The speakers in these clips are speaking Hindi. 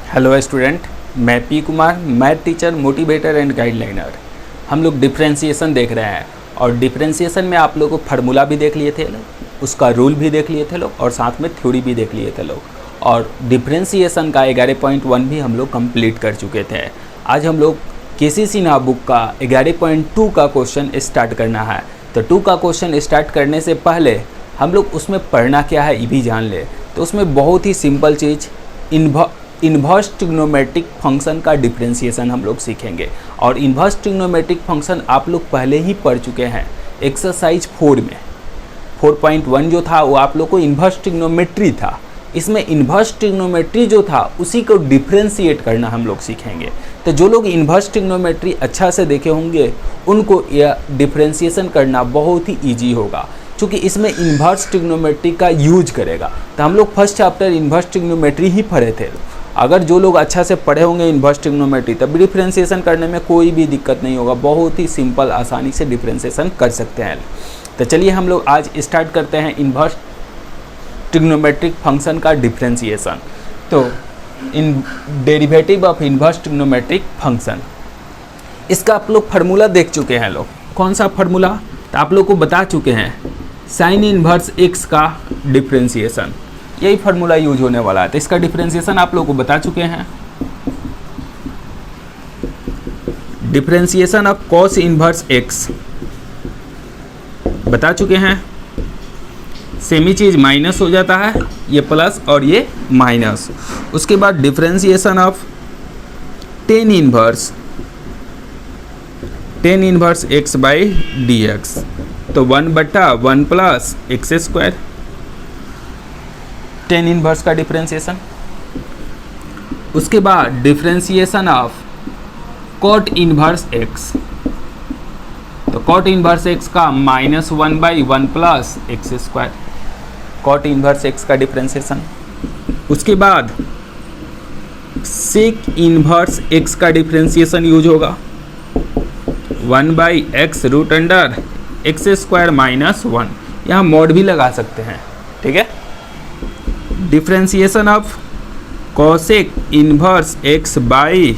हेलो स्टूडेंट, मैं P Kumar, math teacher, motivator and guideliner. हम लोग डिफरेंशिएशन देख रहे हैं और डिफरेंशिएशन में आप लोगों को फार्मूला भी देख लिए थे लोग, उसका रूल भी देख लिए थे लोग और साथ में थ्योरी भी देख लिए थे लोग। और डिफरेंशिएशन का 11.1 भी हम लोग कंप्लीट कर चुके थे। आज हम लोग केसी सिन्हा बुक का 11.2 का क्वेश्चन स्टार्ट करना है। तो 2 का क्वेश्चन स्टार्ट करने से पहले हम लोग उसमें पढ़ना क्या है ये भी जान ले। तो उसमें बहुत ही सिंपल चीज़ इन्वर्स ट्रिग्नोमेट्रिक फंक्शन का डिफरेंशिएशन हम लोग सीखेंगे। और इन्वर्स ट्रिग्नोमेट्रिक फंक्शन आप लोग पहले ही पढ़ चुके हैं एक्सरसाइज 4 में। 4.1 जो था वो आप लोग को इन्वर्स ट्रिग्नोमेट्री था। इसमें इन्वर्स ट्रिग्नोमेट्री जो था उसी को डिफरेंशिएट करना हम लोग सीखेंगे। तो जो लोग इन्वर्स ट्रिग्नोमेट्री अच्छा से देखे होंगे उनको यह डिफरेंशिएशन करना बहुत ही ईजी होगा, क्योंकि इसमें इन्वर्स ट्रिग्नोमेट्री का यूज करेगा। तो हम लोग फर्स्ट चैप्टर इन्वर्स ट्रिग्नोमेट्री ही पढ़े थे। अगर जो लोग अच्छा से पढ़े होंगे इन्वर्स ट्रिग्नोमेट्री तब डिफरेंशिएशन करने में कोई भी दिक्कत नहीं होगा, बहुत ही सिंपल आसानी से डिफरेंशिएशन कर सकते हैं। तो चलिए हम लोग आज स्टार्ट करते हैं इन्वर्स ट्रिग्नोमेट्रिक फंक्शन का डिफरेंशिएशन। तो इन derivative of inverse trigonometric function, इसका आप लोग फार्मूला देख चुके हैं लोग। कौन सा फार्मूला? तो आप लोग को बता चुके हैं साइन इन्वर्स एक्स का डिफरेंशिएशन, यही फार्मूला यूज होने वाला है। तो इसका डिफरेंशिएशन आप लोग को बता चुके हैं। Differentiation of cos inverse x बता चुके हैं। सेमी चीज माइनस हो जाता है, ये प्लस और ये माइनस। उसके बाद differentiation of tan inverse x by d x, तो 1/1 plus x square, tan inverse का डिफरेंशिएशन। उसके बाद differentiation of cot inverse x, तो कॉट इन्वर्स एक्स का -1/1 plus x square, cot inverse x का डिफरेंशिएशन। उसके बाद सेक इन्वर्स एक्स का डिफरेंशिएशन यूज होगा, 1/x root under x square -1, यहाँ मॉड भी लगा सकते हैं, ठीक है। Differentiation of cosec inverse x by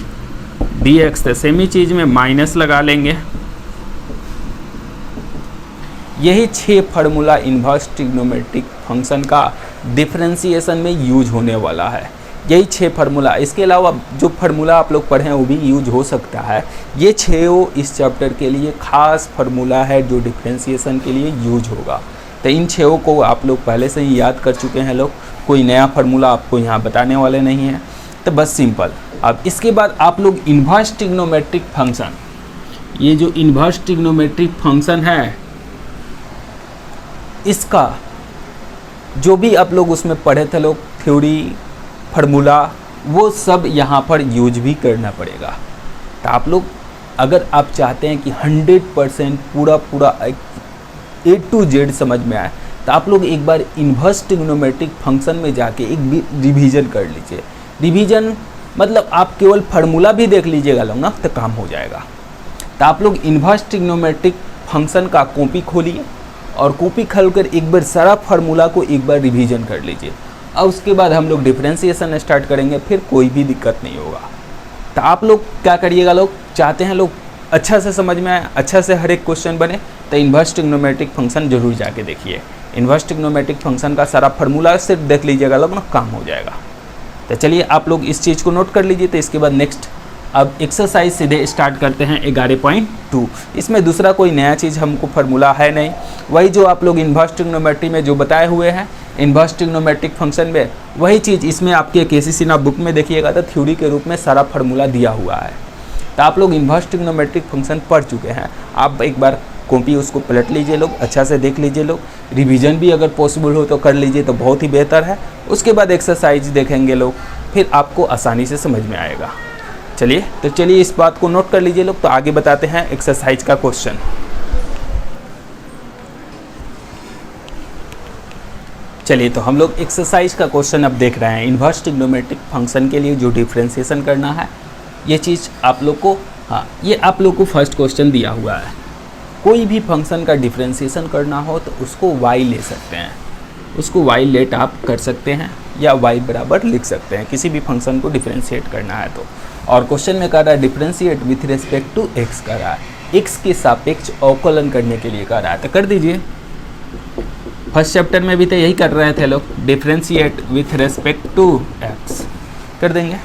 d x, तो सेमी चीज में माइनस लगा लेंगे। यही 6 फार्मूला इन्वर्स ट्रिग्नोमेट्रिक फंक्शन का डिफरेंशिएशन में यूज होने वाला है। यही 6 फार्मूला, इसके अलावा जो फार्मूला आप लोग पढ़े हैं वो भी यूज हो सकता है। ये 6 इस चैप्टर के लिए खास फार्मूला है जो डिफरेंशिएशन के लिए यूज होगा। तो इन 6 को आप लोग पहले से ही याद कर चुके हैं लोग, कोई नया फार्मूला आपको यहाँ बताने वाले नहीं है। तो बस सिंपल। अब इसके बाद आप लोग इन्वर्स ट्रिग्नोमेट्रिक फंक्शन, ये जो इन्वर्स ट्रिग्नोमेट्रिक फंक्शन है इसका जो भी आप लोग उसमें पढ़े थे लोग, थ्योरी फार्मूला, वो सब यहाँ पर यूज भी करना पड़ेगा। तो आप लोग अगर आप चाहते हैं कि 100% पूरा A to Z समझ में आए तो आप लोग एक बार इन्वर्स ट्रिग्नोमेट्रिक फंक्शन में जाके एक रिवीजन कर लीजिए। रिवीजन मतलब आप केवल फार्मूला भी देख लीजिएगा लोग ना, तो काम हो जाएगा। तो आप लोग इन्वर्स ट्रिग्नोमेट्रिक फंक्शन का कॉपी खोलिए और कॉपी खोलकर एक बार सारा फार्मूला को एक बार रिवीजन कर लीजिए। और उसके बाद हम लोग डिफरेंशिएशन स्टार्ट करेंगे, फिर कोई भी दिक्कत नहीं होगा। तो आप लोग क्या करिएगा, लोग चाहते हैं लोग अच्छा से समझ में आए, अच्छा से हर एक क्वेश्चन बने, तो इन्वर्स ट्रिग्नोमेट्रिक फंक्शन जरूर जाके देखिए। इन्वर्स ट्रिग्नोमेट्रिक फंक्शन का सारा फार्मूला सिर्फ देख लीजिएगा लोग ना, काम हो जाएगा। तो चलिए आप लोग इस चीज़ को नोट कर लीजिए। तो इसके बाद नेक्स्ट अब एक्सरसाइज सीधे स्टार्ट करते हैं 11.2। इसमें दूसरा कोई नया चीज़ हमको फार्मूला है नहीं, वही जो आप लोग इन्वर्स ट्रिग्नोमेट्री में जो बताए हुए हैं इन्वर्स ट्रिग्नोमेट्रिक फंक्शन में, वही चीज़ इसमें आपके केसी सिन्हा बुक में देखिएगा तो थ्योरी के रूप में सारा फार्मूला दिया हुआ है। तो आप लोग इन्वर्स ट्रिग्नोमेट्रिक फंक्शन पढ़ चुके हैं। आप एक बार कॉपी उसको पलट लीजिए लोग, अच्छा से देख लीजिए लोग, रिवीजन भी अगर पॉसिबल हो तो कर लीजिए तो बहुत ही बेहतर है। उसके बाद एक्सरसाइज देखेंगे लोग, फिर आपको आसानी से समझ में आएगा। चलिए इस बात को नोट कर लीजिए लोग। तो आगे बताते हैं एक्सरसाइज का क्वेश्चन। चलिए तो हम लोग एक्सरसाइज का क्वेश्चन अब देख रहे हैं। इन्वर्स ट्रिग्नोमेट्रिक फंक्शन के लिए जो डिफरेंशिएशन करना है, ये चीज़ आप लोग को, हाँ ये आप लोग को फर्स्ट क्वेश्चन दिया हुआ है। कोई भी फंक्शन का डिफरेंशिएशन करना हो तो उसको y ले सकते हैं, उसको y लेट आप कर सकते हैं। या y बराबर लिख सकते हैं, किसी भी फंक्शन को डिफ्रेंशिएट करना है तो। और क्वेश्चन में कह रहा है differentiate with respect to x कर रहा है, x के सापेक्ष अवकलन करने के लिए कह रहा है, तो कर दीजिए। फर्स्ट चैप्टर में भी तो यही कर रहे थे लोग, differentiate with respect to x कर देंगे,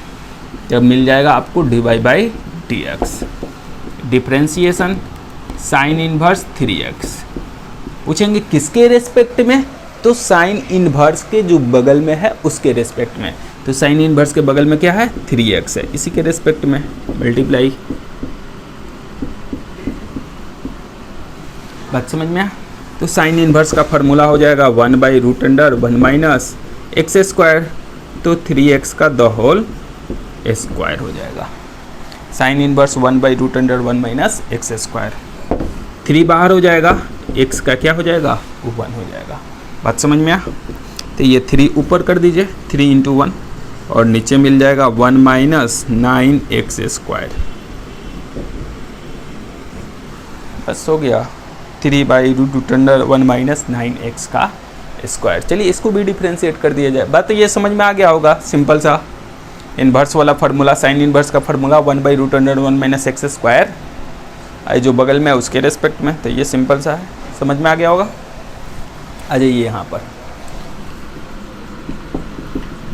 जब मिल जाएगा आपको dy by dx। Differentiation sine inverse 3x, पूछेंगे किसके रेस्पेक्ट में, तो साइन इनवर्स के जो बगल में है उसके रेस्पेक्ट में, तो साइन इनवर्स के बगल में क्या है 3x है, इसी के रेस्पेक्ट में मल्टीप्लाई। बात समझ में आया? तो साइन इनवर्स का फार्मूला हो जाएगा 1/√1 माइनस एक्स स्क्वायर, तो 3x का द होल स्क्वायर हो जाएगा। Sine inverse 1/√1 minus x square, 3 बाहर हो जाएगा, x का क्या हो जाएगा 1 हो जाएगा। बात समझ में आ? तो ये 3 ऊपर कर दीजिए, 3 × 1, और नीचे मिल जाएगा 1 माइनस 9x स्क्वायर, बस हो गया 3/√1 माइनस 9x का स्क्वायर। चलिए इसको भी डिफ्रेंशिएट कर दिया जाए। बात तो ये समझ में आ गया होगा, सिंपल सा इन्वर्स वाला फार्मूला, साइन इन्वर्स का फार्मूला 1/√1 माइनस एक्स स्क्वायर, जो बगल में है उसके रेस्पेक्ट में, तो ये सिंपल सा है, समझ में आ गया होगा। आ जाइए यहाँ पर,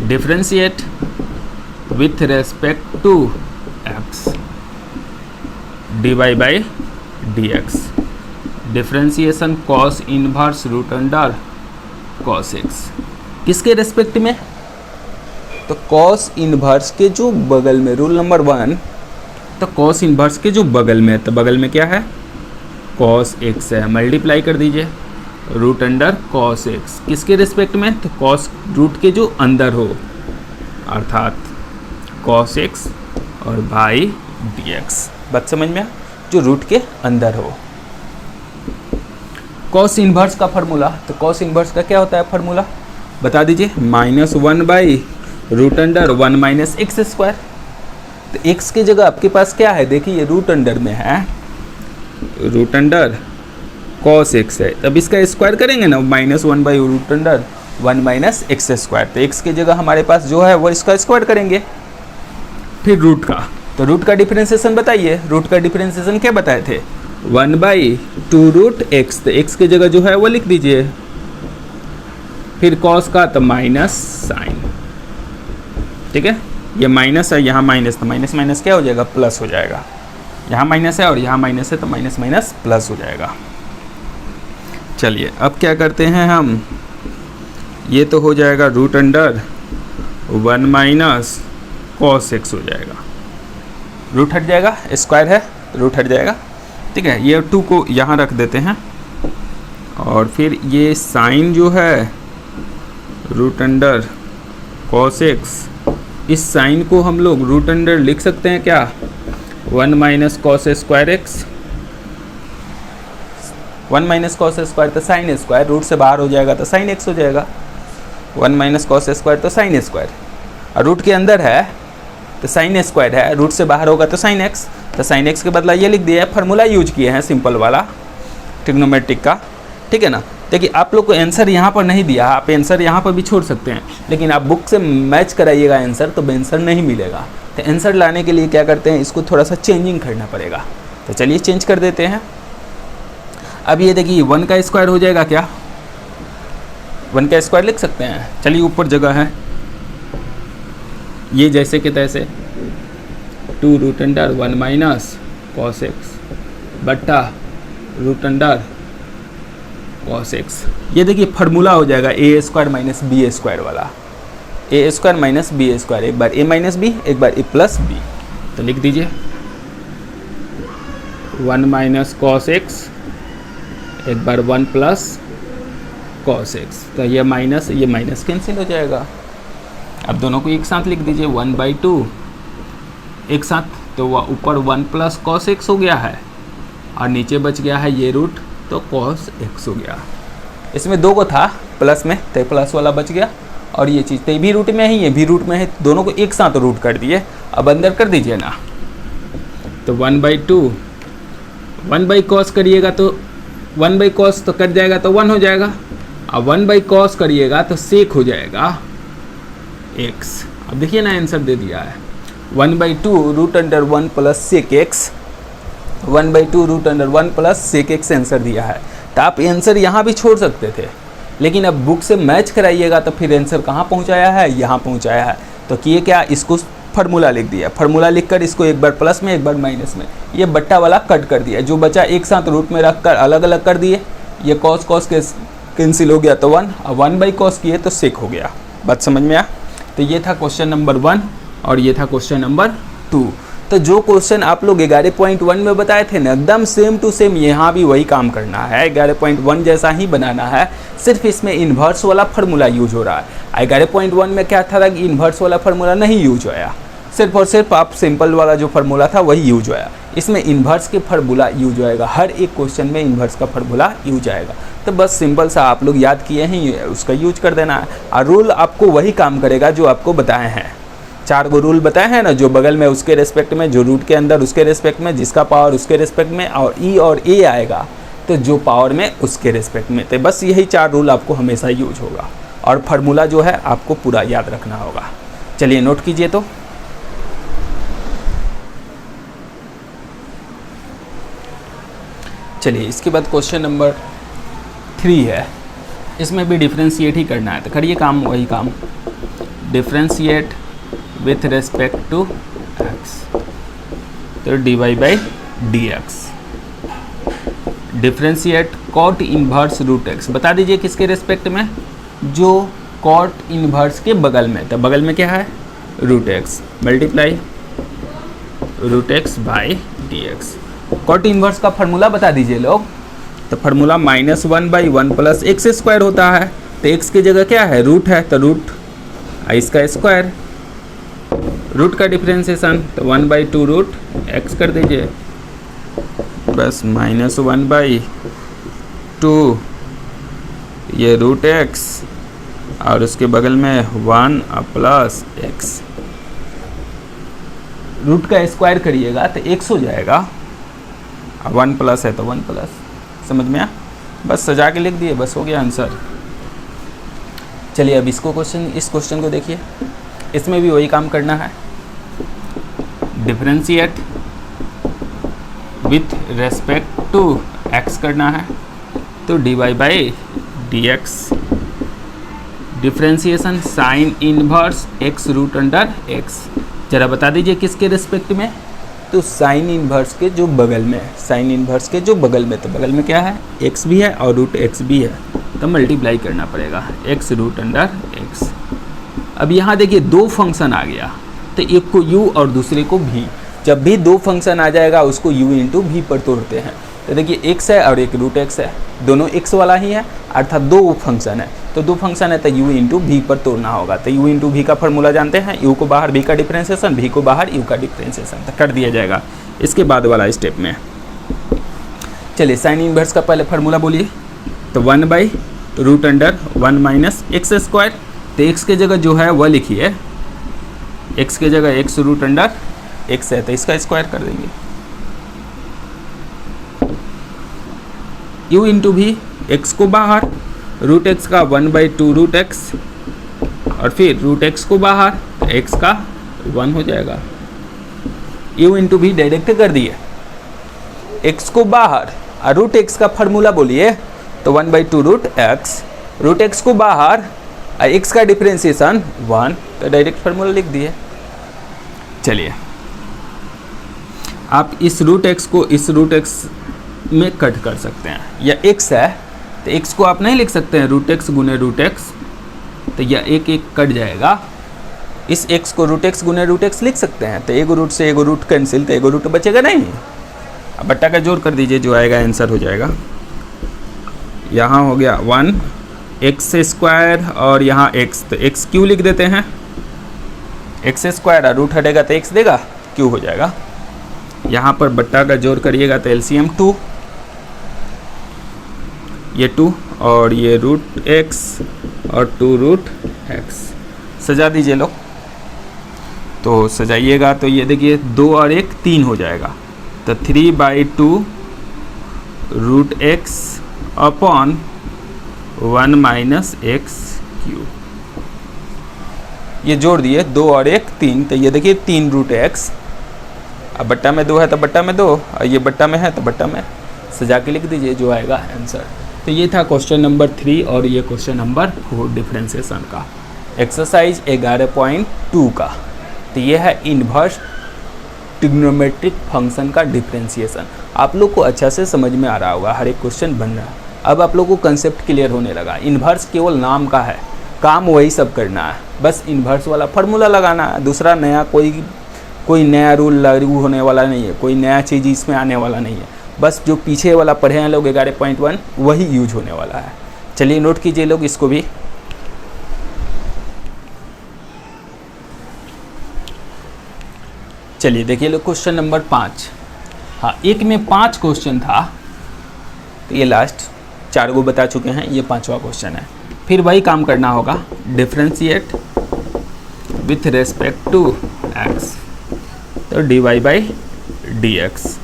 differentiate with respect to x dy by dx, differentiation cos inverse √under cos x, किसके रेस्पेक्ट में, तो कॉस इनवर्स के जो बगल में, रूल नंबर 1, तो कॉस इनवर्स के जो बगल में, तो बगल में क्या है cos x है, मल्टीप्लाई कर दीजिए √अंडर cos x, किसके रेस्पेक्ट में, तो cos रूट के जो अंदर हो, अर्थात cos x और बाई dx। बात समझ में, जो रूट के अंदर हो। cos इनवर्स का फार्मूला, तो cos इनवर्स का क्या होता है फार्मूला बता दीजिए, -1/√1 माइनस एक्स स्क्वायर, तो x की जगह आपके पास क्या है, देखिए ये रूट अंडर में है, रूट अंडर cos x है, तब इसका स्क्वायर करेंगे ना, -1/√1 माइनस एक्स स्क्वायर, तो x की जगह हमारे पास जो है वो इसका स्क्वायर करेंगे, फिर रूट का, तो रूट का डिफरेंशिएशन बताइए, रूट का डिफरेंशिएशन क्या बताए थे 1/2√x, तो x की जगह जो है वो लिख दीजिए, फिर cos का तो माइनस साइन, ठीक है, ये माइनस है, यहाँ माइनस, तो माइनस माइनस क्या हो जाएगा प्लस हो जाएगा, यहाँ माइनस है और यहाँ माइनस है, तो माइनस माइनस प्लस हो जाएगा। चलिए अब क्या करते हैं हम, ये तो हो जाएगा √1 माइनस cos x हो जाएगा, रूट हट जाएगा, स्क्वायर है रूट हट जाएगा, ठीक है, ये 2 को यहाँ रख देते हैं, और फिर ये साइन जो है √अंडर cos x, इस साइन को हम लोग रूट अंडर लिख सकते हैं क्या, 1 minus cos square x, 1 minus cos square तो साइन स्क्वायर, रूट से बाहर हो जाएगा तो साइन x हो जाएगा, 1 माइनस cos स्क्वायर तो साइन स्क्वायर, और रूट के अंदर है तो साइन स्क्वायर है, रूट से बाहर होगा तो साइन x, तो साइन x के बदला ये लिख दिया है, फार्मूला यूज किए हैं सिंपल वाला ट्रिग्नोमेट्रिक का, ठीक है ना। देखिए आप लोग को आंसर यहाँ पर नहीं दिया, आप आंसर यहाँ पर भी छोड़ सकते हैं, लेकिन आप बुक से मैच कराइएगा आंसर, तो आंसर नहीं मिलेगा, तो आंसर लाने के लिए क्या करते हैं, इसको थोड़ा सा चेंजिंग करना पड़ेगा, तो चलिए चेंज कर देते हैं। अब ये देखिए 1 का स्क्वायर हो जाएगा क्या, 1 का स्क्वायर लिख सकते हैं, चलिए ऊपर जगह है, ये जैसे कि तैसे 2√1 माइनस cos x बट्टा √अंडर cos x, ये देखिए फार्मूला हो जाएगा a² माइनस b² वाला, a² माइनस b², एक बार a माइनस b, एक बार a प्लस b, तो लिख दीजिए 1 माइनस cos x, एक बार 1 प्लस cos x, तो ये माइनस कैंसिल हो जाएगा। अब दोनों को एक साथ लिख दीजिए 1/2 एक साथ, तो वह ऊपर 1 प्लस cos x हो गया है, और नीचे बच गया है ये रूट, तो cos x हो गया। इसमें 2 को था प्लस में, तो प्लस वाला बच गया, और ये चीज़ तो ये भी रूट में है, ये भी रूट में है, दोनों को एक साथ रूट कर दिए। अब अंदर कर दीजिए ना, तो 1/2 1/cos करिएगा तो 1/cos तो कट जाएगा तो 1 हो जाएगा, अब 1/cos करिएगा तो sec हो जाएगा, एक्स। अब देखिए ना आंसर दे दिया है 1/2 root under 1 plus sec x, 1/2 root under 1 plus sec x answer दिया है। तो आप आंसर यहाँ भी छोड़ सकते थे, लेकिन अब बुक से मैच कराइएगा तो फिर आंसर कहाँ पहुँचाया है, यहाँ पहुँचाया है। तो किए क्या, इसको फार्मूला लिख दिया, फार्मूला लिखकर इसको एक बार प्लस में एक बार माइनस में, ये बट्टा वाला कट कर दिया, जो बचा एक साथ रूट में रख कर अलग अलग कर दिए। ये कॉस कॉस के कैंसिल हो गया तो 1, और 1/cos किए तो सेक हो गया। बात समझ में आया? तो ये था क्वेश्चन नंबर 1 और ये था क्वेश्चन नंबर 2। तो जो क्वेश्चन आप लोग 11.1 में बताए थे ना, एकदम सेम टू सेम यहाँ भी वही काम करना है, 11.1 जैसा ही बनाना है, सिर्फ इसमें इन्वर्स वाला फार्मूला यूज हो रहा है। 11.1 में क्या था कि इन्वर्स वाला फार्मूला नहीं यूज होया, सिर्फ और सिर्फ आप सिंपल वाला जो फार्मूला था वही यूज होया। इसमें इन्वर्स के फार्मूला यूज होएगा, हर एक क्वेश्चन में इन्वर्स का फार्मूला यूज आएगा। तो बस सिंपल सा आप लोग याद किए हैं, उसका यूज कर देना है, और रूल आपको वही काम करेगा जो आपको बताए हैं। 4 गो रूल बताए हैं ना, जो बगल में उसके रेस्पेक्ट में, जो रूट के अंदर उसके रेस्पेक्ट में, जिसका पावर उसके रेस्पेक्ट में, और ई और ए आएगा तो जो पावर में उसके रेस्पेक्ट में। तो बस यही 4 रूल आपको हमेशा यूज होगा, और फार्मूला जो है आपको पूरा याद रखना होगा। चलिए नोट कीजिए। तो चलिए इसके बाद क्वेश्चन नंबर 3 है, इसमें भी डिफ्रेंशिएट ही करना है। तो करिए काम, वही काम, differentiate with respect to x, तो dy/dx। Differentiate cot inverse root x, बता दीजिए किसके रेस्पेक्ट में, जो कॉट इन्वर्स के बगल में। तो बगल में क्या है, root x multiply root x by dx। Cot inverse का फार्मूला बता दीजिए लोग। तो फार्मूला -1/1 प्लस एक्स स्क्वायर होता है। तो एक्स की जगह क्या है, रूट है, तो रूट इसका स्क्वायर, रूट का डिफ्रेंशिएशन, तो 1/2 रूट एक्स कर दीजिए, बस -1/2 ये रूट एक्स, और उसके बगल में 1 प्लस एक्स। रूट का स्क्वायर करिएगा तो एक्स हो जाएगा, 1 प्लस है तो 1 प्लस। समझ में आ? बस सजा के लिख दिए, बस हो गया आंसर। चलिए अब इस क्वेश्चन को देखिए, इसमें भी वही काम करना है, differentiate with respect to x करना है। तो dy/dx, differentiation sine inverse x root under x. जरा बता दीजिए किसके रेस्पेक्ट में, तो साइन इन्वर्स के जो बगल में, साइन इन्वर्स के जो बगल में। तो बगल में क्या है, एक्स भी है और रूट एक्स भी है, तो मल्टीप्लाई करना पड़ेगा, एक्स रूट अंडर एक्स। अब यहाँ देखिए 2 फंक्शन आ गया, तो एक को u और दूसरे को v। जब भी 2 फंक्शन आ जाएगा उसको u इंटू v पर तोड़ते हैं। तो देखिए x है और एक रूट x है, दोनों x वाला ही है, अर्थात 2 फंक्शन है। तो 2 फंक्शन है तो u इंटू v पर तोड़ना होगा। तो u इंटू v का फॉर्मूला जानते हैं, u को बाहर v का डिफ्रेंशिएशन, v को बाहर u का डिफ्रेंशिएशन, तो कर दिया जाएगा इसके बाद वाला स्टेप में। चलिए साइन इनवर्स का पहले फार्मूला बोलिए। तो 1/रूट अंडर 1 माइनस एक्स स्क्वायर। तो x के जगह जो है वह लिखिए, x के जगह x रूट अंडर x है तो इसका स्क्वायर कर देंगे, u इंटू भी, x को बाहर, रूट एक्स का 1/2 रूट एक्स, और फिर रूट एक्स को बाहर, तो x का 1 हो जाएगा। u इंटू भी डायरेक्ट कर दिए, x को बाहर, और रूट एक्स का फार्मूला बोलिए, तो 1/2 रूट एक्स, रूट एक्स को बाहर, और x का डिफ्रेंशिएशन 1, तो डायरेक्ट फार्मूला लिख दिए। चलिए आप इस रूट एक्स को इस रूट एक्स में कट कर सकते हैं, या x है तो x को आप नहीं लिख सकते हैं रूट एक्स गुने रूट एक्स, तो यह एक कट जाएगा। इस x को रूट एक्स गुने रूट एक्स लिख सकते हैं, तो एगो रूट से एगो रूट कैंसिल, तो एगो रूट बचेगा नहीं। अब बट्टा का जोड़ कर दीजिए, जो आएगा आंसर हो जाएगा। यहाँ हो गया 1 एक्स स्क्वायर और यहाँ x, तो x क्यू लिख देते हैं, एक्स स्क्वायर और रूट हटेगा तो x देगा, क्यू हो जाएगा। यहाँ पर बट्टा का जोड़ करिएगा तो एलसीएम 2, ये 2 और ये रूट एक्स और 2 रूट एक्स। सजा दीजिए लोग, तो सजाइएगा तो ये देखिए 2 और 1 3 हो जाएगा, तो 3/2 root x upon 1 minus x cube. ये जोड़ दिए 2 और 1 3, तो ये देखिए 3 रूट एक्स, अब बट्टा में 2 है तो बट्टा में 2, और ये बट्टा में है तो बट्टा में सजा के लिख दीजिए, जो आएगा आंसर। तो ये था क्वेश्चन नंबर 3 और ये क्वेश्चन नंबर 4 डिफरेंशिएशन का, एक्सरसाइज 11.2 का। तो ये है इन्वर्स ट्रिग्नोमेट्रिक फंक्शन का डिफरेंशिएशन। आप लोग को अच्छा से समझ में आ रहा होगा, हर एक क्वेश्चन बन रहा है। अब आप लोग को कंसेप्ट क्लियर होने लगा। इन्वर्स केवल नाम का है, काम वही सब करना है, बस इन्वर्स वाला फार्मूला लगाना है। दूसरा नया कोई नया रूल लागू होने वाला नहीं है, कोई नया चीज़ इसमें आने वाला नहीं है, बस जो पीछे वाला पढ़े हैं लोग 11.1 वही यूज होने वाला है। चलिए नोट कीजिए लोग इसको भी। चलिए देखिए लोग क्वेश्चन नंबर 5। हाँ, एक में 5 क्वेश्चन था, तो ये लास्ट 4 को बता चुके हैं, ये 5वां क्वेश्चन है। फिर वही काम करना होगा, differentiate with respect to x, तो dy by d x,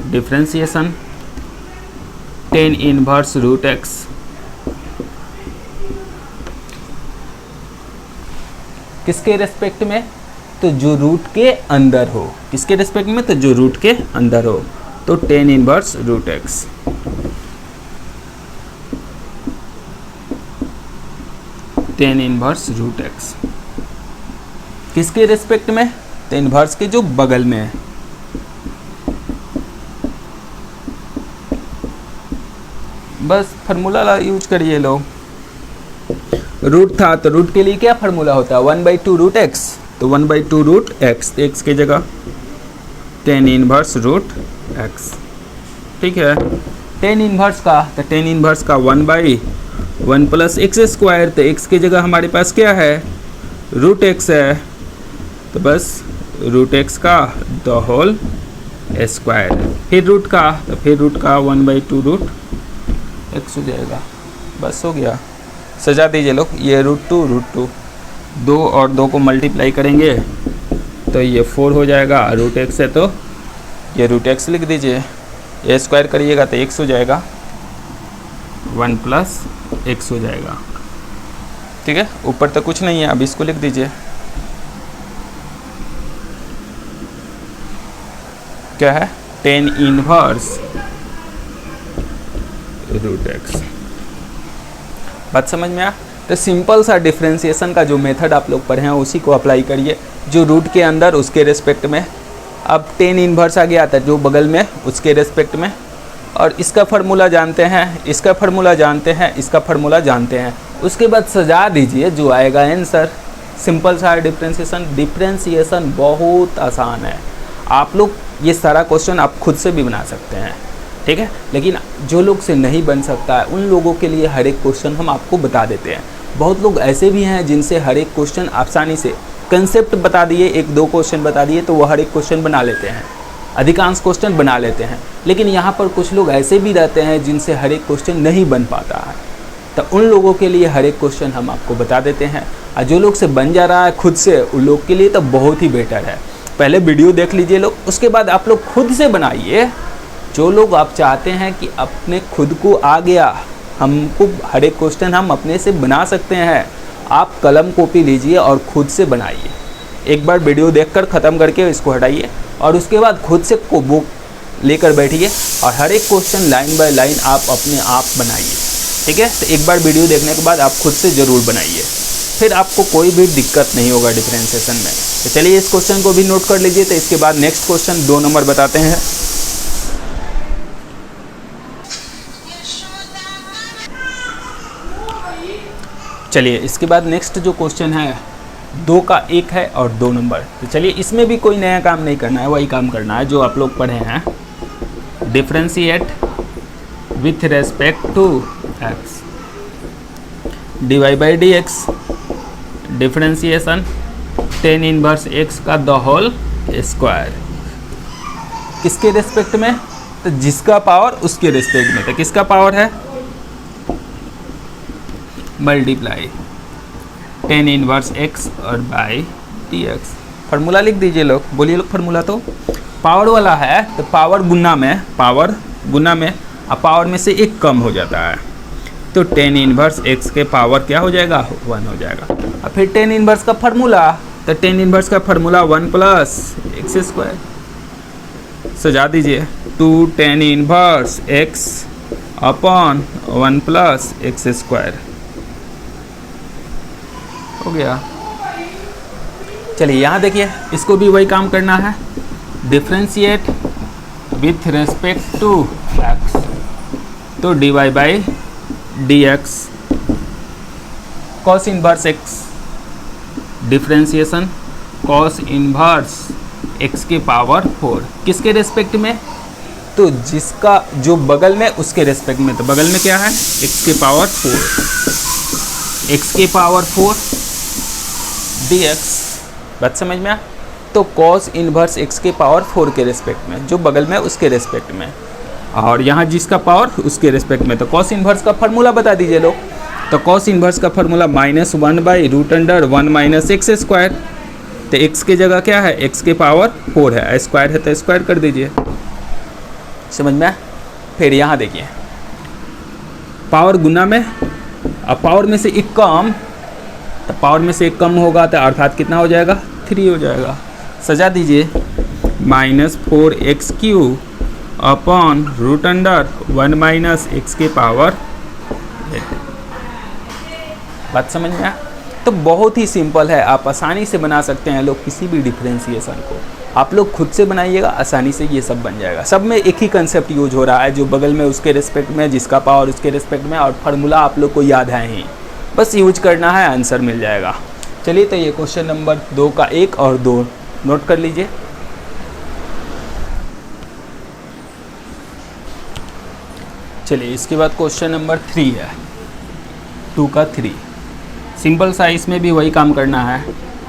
differentiation tan inverse root x, किसके रेस्पेक्ट में, तो जो रूट के अंदर हो। किसके रेस्पेक्ट में, तो जो रूट के अंदर हो, तो tan inverse root x. tan inverse root x किसके रेस्पेक्ट में, तो इनवर्स के जो बगल में है। बस फार्मूला यूज करिए लोग। रूट था तो रूट के लिए क्या फार्मूला होता है, 1/2 रूट एक्स, तो 1/2 रूट एक्स, एक्स की जगह tan इनवर्स रूट एक्स। ठीक है, tan इनवर्स का, तो tan इनवर्स का 1/1 प्लस एक्स स्क्वायर, तो एक्स की जगह हमारे पास क्या है, रूट एक्स है, तो बस रूट एक्स का द होल स्क्वायर। फिर रूट का, तो फिर रूट का 1/2 रूट एक्स हो जाएगा। बस हो गया, सजा दीजिए लोग। ये √2 2 और 2 को मल्टीप्लाई करेंगे तो ये 4 हो जाएगा, रूट एक्स है तो ये रूट एक्स लिख दीजिए। ए स्क्वायर करिएगा तो एक्स हो जाएगा, 1 प्लस एक्स हो जाएगा। ठीक है, ऊपर तो कुछ नहीं है, अब इसको लिख दीजिए, क्या है, tan इनवर्स रूट एक्स। बात समझ में आया। तो सिंपल सा डिफरेंशिएशन का जो मेथड आप लोग पढ़े हैं उसी को अप्लाई करिए, जो रूट के अंदर उसके रेस्पेक्ट में। अब tan इनवर्स आ गया था जो बगल में उसके रेस्पेक्ट में, और इसका फार्मूला जानते हैं, इसका फार्मूला जानते हैं, इसका फार्मूला जानते हैं। उसके बाद सजा दीजिए, जो आएगा आंसर। सिंपल सा डिफरेंशिएशन। डिफरेंशिएशन बहुत आसान है, आप लोग ये सारा क्वेश्चन आप खुद से भी बना सकते हैं। ठीक है, लेकिन जो लोग से नहीं बन सकता है उन लोगों के लिए हर एक क्वेश्चन हम आपको बता देते हैं। बहुत लोग ऐसे भी हैं जिनसे हर एक क्वेश्चन आसानी से कंसेप्ट बता दिए, 1-2 क्वेश्चन बता दिए तो वो हर एक क्वेश्चन बना लेते हैं, अधिकांश क्वेश्चन बना लेते हैं। लेकिन यहाँ पर कुछ लोग ऐसे भी रहते हैं जिनसे हर एक क्वेश्चन नहीं बन पाता है, तो उन लोगों के लिए हर एक क्वेश्चन हम आपको बता देते हैं। और जो लोग से बन जा रहा है खुद से, उन लोग के लिए तो बहुत ही बेटर है। पहले वीडियो देख लीजिए लोग, उसके बाद आप लोग खुद से बनाइए। जो लोग आप चाहते हैं कि अपने खुद को आ गया, हमको हर एक क्वेश्चन हम अपने से बना सकते हैं, आप कलम कॉपी लीजिए और खुद से बनाइए। एक बार वीडियो देखकर ख़त्म करके इसको हटाइए और उसके बाद खुद से को बुक लेकर बैठिए और हर एक क्वेश्चन लाइन बाय लाइन आप अपने आप बनाइए। ठीक है, तो एक बार वीडियो देखने के बाद आप खुद से ज़रूर बनाइए, फिर आपको कोई भी दिक्कत नहीं होगा डिफरेंशिएशन में। तो चलिए इस क्वेश्चन को भी नोट कर लीजिए। तो इसके बाद नेक्स्ट क्वेश्चन 2 नंबर बताते हैं। चलिए इसके बाद नेक्स्ट जो क्वेश्चन है 2 का 1 है और 2 नंबर। तो चलिए इसमें भी कोई नया काम नहीं करना है, वही काम करना है जो आप लोग पढ़े हैं। Differentiate with respect to x, dy by d x, differentiation tan inverse x का द होल स्क्वायर। किसके रेस्पेक्ट में, तो जिसका पावर उसके रेस्पेक्ट में। तो किसका पावर है, मल्टीप्लाई tan इनवर्स एक्स और बाई डी एक्स। फार्मूला लिख दीजिए लोग, बोलिए लोग फार्मूला। तो पावर वाला है तो पावर गुना में, पावर गुना में, और पावर में से 1 कम हो जाता है। तो टेन इनवर्स एक्स के पावर क्या हो जाएगा, 1 हो जाएगा। अब फिर टेन इनवर्स का फार्मूला, तो टेन इनवर्स का फार्मूला 1 प्लस एक्स स्क्वायर, सजा दीजिए, 2 tan inverse x upon 1 plus x square हो गया। चलिए यहाँ देखिए, इसको भी वही काम करना है, differentiate with respect to x, तो dy by d x cos inverse x, differentiation cos inverse x के पावर 4, किसके रेस्पेक्ट में, तो जिसका जो बगल में उसके रेस्पेक्ट में, तो बगल में क्या है, एक्स के पावर 4, एक्स के पावर 4 dx, बात समझ में आ। तो cos इनवर्स x के पावर 4 के रेस्पेक्ट में, जो बगल में उसके रेस्पेक्ट में, और यहाँ जिसका पावर उसके रेस्पेक्ट में, तो cos इनवर्स का फार्मूला बता दीजिए लोग। तो cos इनवर्स का formula -1 by root under 1 minus x square, तो x की जगह क्या है, x के पावर 4 है, स्क्वायर है तो स्क्वायर कर दीजिए, समझ में आ। फिर यहाँ देखिए, पावर गुना में, अब पावर में से एक कम, तो पावर में से एक कम होगा तो अर्थात कितना हो जाएगा, 3 हो जाएगा, सजा दीजिए, -4x³ upon root under 1 minus x के पावर 8, बात समझ में आ। तो बहुत ही सिंपल है, आप आसानी से बना सकते हैं लोग किसी भी डिफरेंशिएशन को, आप लोग खुद से बनाइएगा, आसानी से ये सब बन जाएगा। सब में एक ही कंसेप्ट यूज हो रहा है, जो बगल में उसके रिस्पेक्ट में, जिसका पावर उसके रिस्पेक्ट में, और फार्मूला आप लोग को याद है ही, बस यूज करना है, आंसर मिल जाएगा। चलिए, तो ये क्वेश्चन नंबर 2 का 1 और 2 नोट कर लीजिए। चलिए, इसके बाद क्वेश्चन नंबर 3 है, 2 का 3, सिंपल सा, इसमें भी वही काम करना है,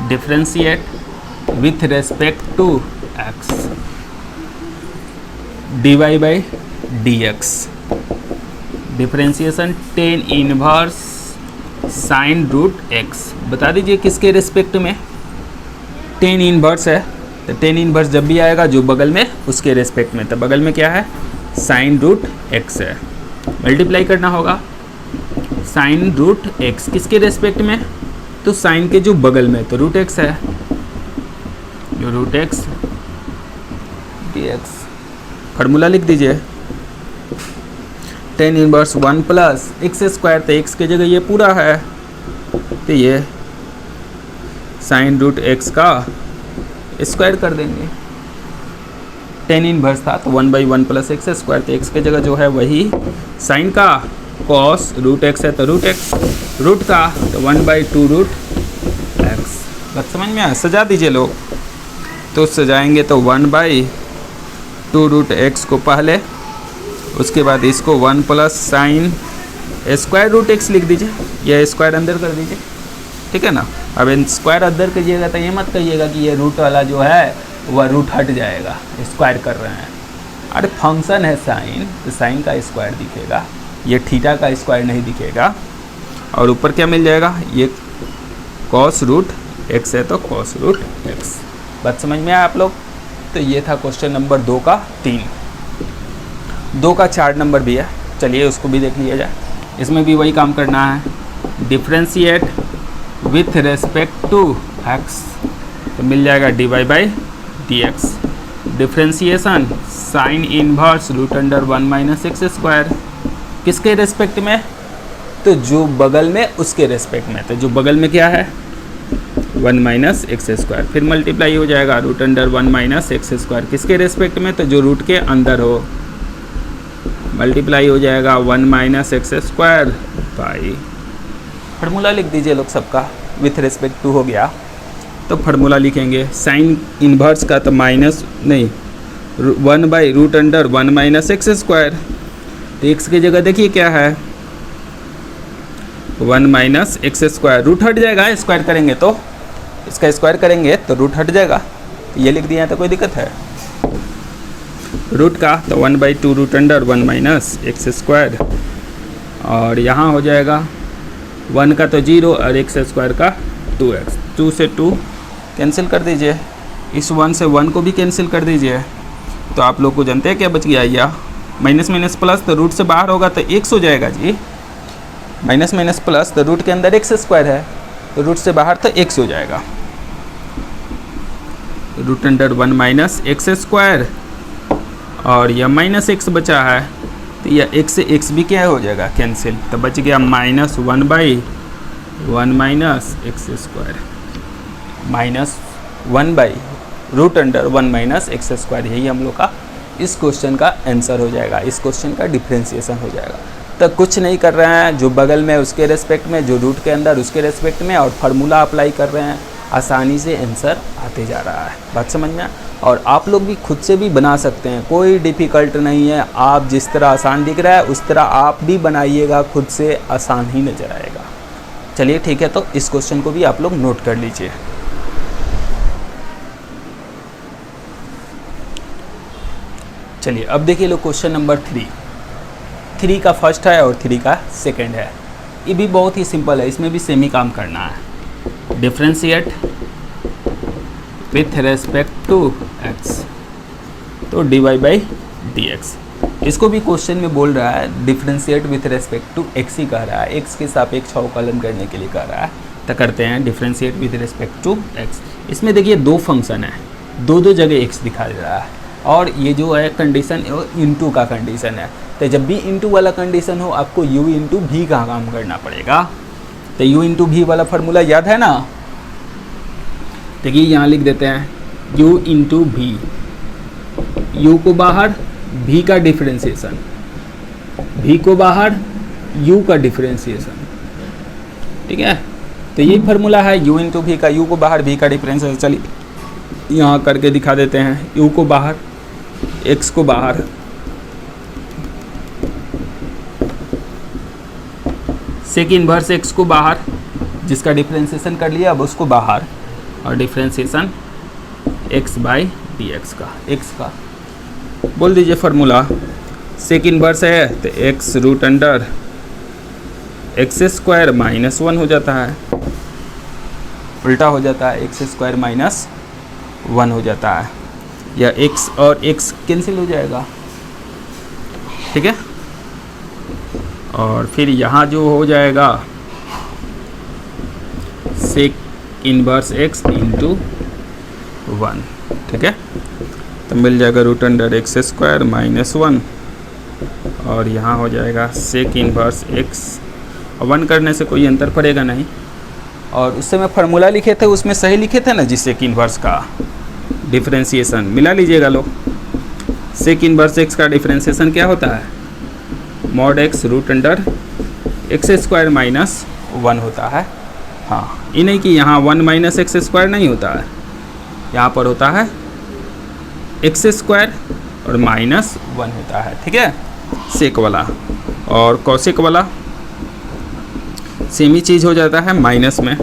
differentiate with respect to x, dy by d x, differentiation tan inverse sine root x, बता दीजिए किसके रेस्पेक्ट में, टेन इनवर्स है, तो टेन इनवर्स जब भी आएगा जो बगल में उसके रेस्पेक्ट में, तो बगल में क्या है, साइन रूट एक्स है, मल्टीप्लाई करना होगा, साइन रूट एक्स किसके रेस्पेक्ट में, तो साइन के जो बगल में, तो रूट एक्स है, जो root x d x, formula लिख दीजिए, tan inverse 1 plus x square, तो एक्स की जगह ये पूरा है, तो ये साइन रूट एक्स का स्क्वायर कर देंगे, टेन इनवर्स था तो 1/1 प्लस एक्स स्क्वायर, तो एक्स की जगह जो है वही साइन का, कॉस रूट एक्स है तो रूट एक्स, रूट का तो 1/2 रूट एक्स, बात समझ में आया। सजा दीजिए लोग, तो सजाएंगे तो 1/2 रूट एक्स को पहले, उसके बाद इसको 1 plus sine square root x लिख दीजिए, यह स्क्वायर अंदर कर दीजिए, ठीक है ना। अब इन स्क्वायर अंदर करिएगा तो ये मत कहिएगा कि ये रूट वाला जो है वह रूट हट जाएगा, स्क्वायर कर रहे हैं, अरे फंक्शन है साइन, तो साइन का स्क्वायर दिखेगा, ये थीटा का स्क्वायर नहीं दिखेगा, और ऊपर क्या मिल जाएगा, ये कॉस रूट एक्स है तो कॉस रूट एक्स, बात समझ में आया आप लोग। तो ये था क्वेश्चन नंबर 2 का 3, 2 का 4 नंबर भी है, चलिए उसको भी देख लिया जाए। इसमें भी वही काम करना है, differentiate with respect to x, तो मिल जाएगा dy by d x, differentiation sine inverse root under 1 minus x square, किसके रेस्पेक्ट में, तो जो बगल में उसके रेस्पेक्ट में, तो जो बगल में क्या है 1 माइनस एक्स स्क्वायर, फिर मल्टीप्लाई हो जाएगा root under 1 minus x square, किसके रेस्पेक्ट में, तो जो रूट के अंदर हो, मल्टीप्लाई हो जाएगा 1 minus x square by, formula लिख दीजिए लोग सबका, विथ रेस्पेक्ट टू हो गया, तो फार्मूला लिखेंगे साइन इनवर्स का, तो माइनस नहीं 1/रूट अंडर 1 माइनस एक्स स्क्वायर, तो एक्स की जगह देखिए क्या है 1 माइनस एक्स स्क्वायर, रूट हट जाएगा, स्क्वायर करेंगे तो इसका स्क्वायर करेंगे तो रूट हट जाएगा, ये लिख दिया तो कोई दिक्कत है, रूट का तो 1/2 root under 1 minus x square, और यहाँ हो जाएगा 1 का तो 0 और एक्स स्क्वायर का 2x, 2 से 2 कैंसिल कर दीजिए, इस 1 से 1 को भी कैंसिल कर दीजिए, तो आप लोग को जानते हैं क्या बच गया, या माइनस माइनस प्लस, तो रूट से बाहर होगा तो x हो जाएगा जी, माइनस माइनस प्लस, तो रूट के अंदर एक्स स्क्वायर है, तो रूट से बाहर तो एक्स हो जाएगा, root under 1 minus x square, और यह माइनस एक्स बचा है, तो यह एक्स से एक्स भी क्या हो जाएगा, कैंसिल, तो बच गया minus 1/1 minus x square, minus 1/रूट अंडर 1 माइनस एक्स स्क्वायर। यही हम लोग का इस क्वेश्चन का आंसर हो जाएगा, इस क्वेश्चन का डिफ्रेंशिएशन हो जाएगा। तो कुछ नहीं कर रहे हैं, जो बगल में उसके रेस्पेक्ट में, जो रूट के अंदर उसके रेस्पेक्ट में, और फार्मूला अप्लाई कर रहे हैं, आसानी से आंसर आते जा रहा है। बात समझ में? और आप लोग भी खुद से भी बना सकते हैं, कोई डिफ़िकल्ट नहीं है। आप जिस तरह आसान दिख रहा है उस तरह आप भी बनाइएगा, खुद से आसान ही नज़र आएगा। चलिए ठीक है, तो इस क्वेश्चन को भी आप लोग नोट कर लीजिए। चलिए अब देखिए लो क्वेश्चन नंबर 3 का फर्स्ट है और 3 का सेकंड है। ये भी बहुत ही सिंपल है, इसमें भी सेम ही काम करना है। Differentiate with respect to x, तो dy/dx। इसको भी क्वेश्चन में बोल रहा है differentiate with respect to x ही कह रहा है, एक्स के सापेक्ष अवकलन करने के लिए कह रहा है। तो करते हैं differentiate with respect to x. इसमें देखिए दो फंक्शन है, दो जगह एक्स दिखा दे रहा है, और ये जो है कंडीशन इंटू का कंडीशन है। तो जब भी इंटू वाला कंडीशन हो आपको u इंटू भी का काम करना पड़ेगा। तो u इंटू भी वाला फार्मूला याद है ना, देखिए यहाँ लिख देते हैं u इंटू भी, u को बाहर, भी का डिफ्रेंशिएशन, भी को बाहर, u का डिफ्रेंशिएशन, ठीक है। तो ये फार्मूला है u इंटू भी का, u को बाहर, भी का डिफ्रेंशिएशन। चलिए यहाँ करके दिखा देते हैं, u को बाहर, x को बाहर, सेक इनवर्स x को बाहर, जिसका डिफ्रेंशिएशन कर लिया अब उसको बाहर, और डिफ्रेंशिएशन x/dx का, x का बोल दीजिए फार्मूला। सेक इनवर्स है तो x root under x square minus 1 हो जाता है, उल्टा हो जाता है, एक्स स्क्वायर माइनस 1 हो जाता है, या x और x कैंसिल हो जाएगा, ठीक है। और फिर यहाँ जो हो जाएगा सेक इनवर्स x इंटू 1, ठीक है। तो मिल जाएगा root under x square minus 1, और यहाँ हो जाएगा सेक इनवर्स x। 1 करने से कोई अंतर पड़ेगा नहीं, और उससे मैं फार्मूला लिखे थे उसमें सही लिखे थे ना, जिससे कि इनवर्स का डिफ्रेंशिएशन मिला लीजिएगा लोग। सेक इनवर्स x का डिफ्रेंशिएशन क्या होता है, mod x root under x square minus 1 होता है। हाँ, ये नहीं कि यहाँ 1 माइनस एक्स स्क्वायर नहीं होता है, यहाँ पर होता है एक्स स्क्वायर और माइनस 1 होता है, ठीक है, सेक वाला। और कॉसेक वाला सेम ही चीज़ हो जाता है, माइनस में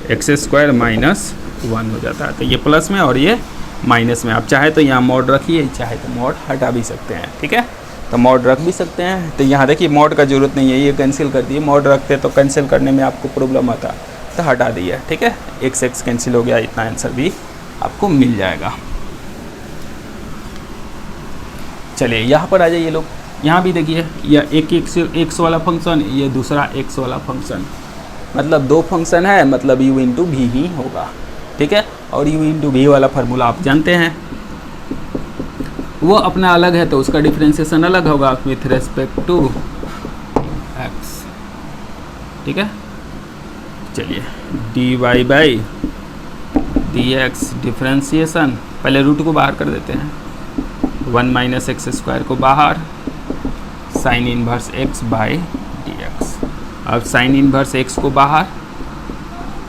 एक्स स्क्वायर माइनस 1 हो जाता है। तो ये प्लस में और ये माइनस में। आप चाहे तो यहाँ मॉड रखिए, चाहे तो मॉड हटा भी सकते हैं, ठीक है। तो मॉड रख भी सकते हैं। तो यहाँ देखिए मॉड का ज़रूरत नहीं है, ये कैंसिल कर दिए। मॉड रखते तो कैंसिल करने में आपको प्रॉब्लम आता, तो हटा दिया, ठीक है। x कैंसिल हो गया, इतना आंसर भी आपको मिल जाएगा। चलिए यहाँ पर आ जाइए लोग, यहाँ भी देखिए यह एक एक्स वाला फंक्शन, ये दूसरा एक्स वाला फंक्शन, मतलब दो फंक्शन है, मतलब u इंटू भी ही होगा, ठीक है। और u इंटू भी वाला फार्मूला आप जानते हैं, वो अपना अलग है तो उसका डिफ्रेंशिएशन अलग होगा विथ रेस्पेक्ट टू x, ठीक है। चलिए dy/dx डिफ्रेंशिएशन, पहले रूट को बाहर कर देते हैं, 1 माइनस एक्स स्क्वायर को बाहर, साइन इनवर्स x/dx। अब साइन इनवर्स x को बाहर,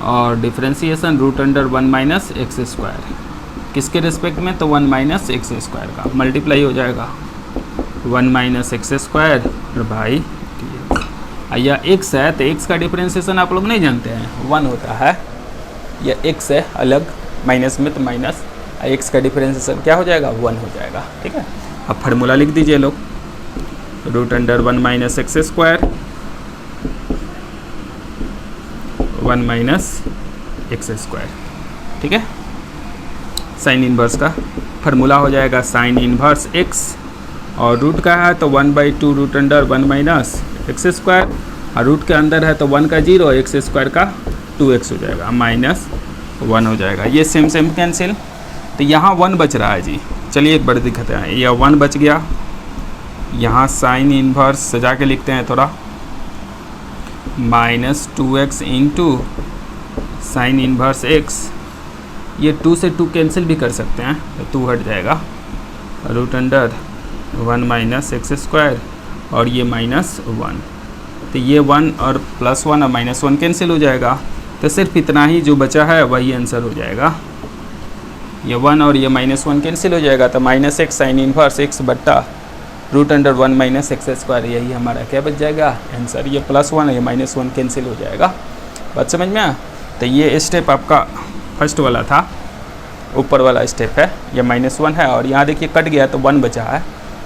और differentiation root under 1 minus x square, किसके रेस्पेक्ट में, तो 1 माइनस एक्स स्क्वायर का मल्टीप्लाई हो जाएगा, 1 minus x square by dx। या x है तो x का डिफ्रेंशिएशन आप लोग नहीं जानते हैं, 1 होता है, या x है अलग माइनस में तो माइनस, x का डिफ्रेंशिएशन क्या हो जाएगा, 1 हो जाएगा, ठीक है। अब फार्मूला लिख दीजिए लोग, root under 1 minus x square, 1 minus x square, ठीक है। साइन इनवर्स का फार्मूला हो जाएगा साइन इनवर्स x और रूट का है तो 1/2 root under 1 minus x square, और रूट के अंदर है तो 1 का 0, एक्स स्क्वायर का 2x हो जाएगा, -1 हो जाएगा। ये सेम सेम कैंसिल, तो यहाँ 1 बच रहा है जी। चलिए एक बड़ी दिक्कत है, यह 1 बच गया। यहाँ साइन इन्वर्स सजा के लिखते हैं थोड़ा, -2x into sine inverse x। ये 2 से 2 कैंसिल भी कर सकते हैं तो 2 हट जाएगा, root under 1 minus x square, और ये -1, तो ये 1 और +1 और -1 कैंसिल हो जाएगा। तो सिर्फ इतना ही जो बचा है वही आंसर हो जाएगा। ये 1 और ये -1 कैंसिल हो जाएगा, तो -x साइन इन्वर्स x बट्टा root under 1 minus x square, यही हमारा क्या बच जाएगा आंसर। ये +1 ये -1 कैंसिल हो जाएगा। बात समझ में आया? तो ये स्टेप आपका फर्स्ट वाला था, ऊपर वाला स्टेप है, ये -1 है, और यहाँ देखिए कट गया तो 1 बचा है,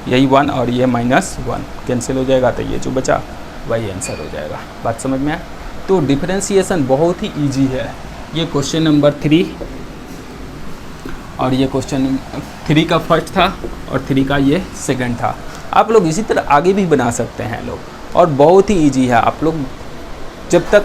यही 1 और ये -1 कैंसिल हो जाएगा, तो ये जो बचा वही आंसर हो जाएगा। बात समझ में आया? तो डिफरेंशिएशन बहुत ही ईजी है। ये क्वेश्चन नंबर 3 और ये क्वेश्चन 3 का फर्स्ट था और 3 का ये सेकंड था। आप लोग इसी तरह आगे भी बना सकते हैं लोग, और बहुत ही ईजी है। आप लोग जब तक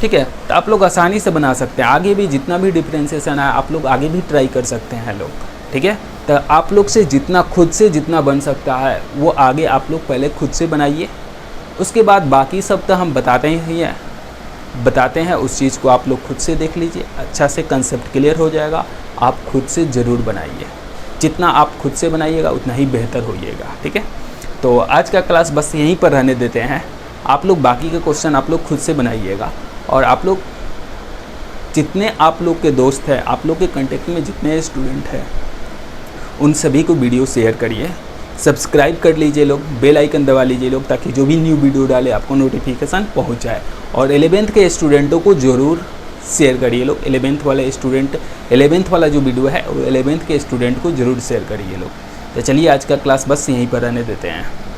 ठीक है तो आप लोग आसानी से बना सकते हैं। आगे भी जितना भी डिफरेंशिएशन है आप लोग आगे भी ट्राई कर सकते हैं लोग, ठीक है। तो आप लोग से जितना खुद से जितना बन सकता है वो आगे आप लोग पहले खुद से बनाइए, उसके बाद बाकी सब तो हम बताते हैं उस चीज़ को आप लोग खुद से देख लीजिए, अच्छा से कंसेप्ट क्लियर हो जाएगा। आप खुद से ज़रूर बनाइए, जितना आप खुद से बनाइएगा उतना ही बेहतर होइएगा, ठीक है। तो आज का क्लास बस यहीं पर रहने देते हैं। आप लोग बाकी के क्वेश्चन आप लोग खुद से बनाइएगा, और आप लोग जितने आप लोग के दोस्त हैं, आप लोग के कांटेक्ट में जितने स्टूडेंट हैं, उन सभी को वीडियो शेयर करिए, सब्सक्राइब कर लीजिए लोग, बेल आइकन दबा लीजिए लोग, ताकि जो भी न्यू वीडियो डाले आपको नोटिफिकेशन पहुंच जाए। और 11th के स्टूडेंटों को ज़रूर शेयर करिए लोग। 11th वाला जो वीडियो है वो 11th के स्टूडेंट को ज़रूर शेयर करिए लोग। तो चलिए आज का क्लास बस यहीं पर रहने देते हैं।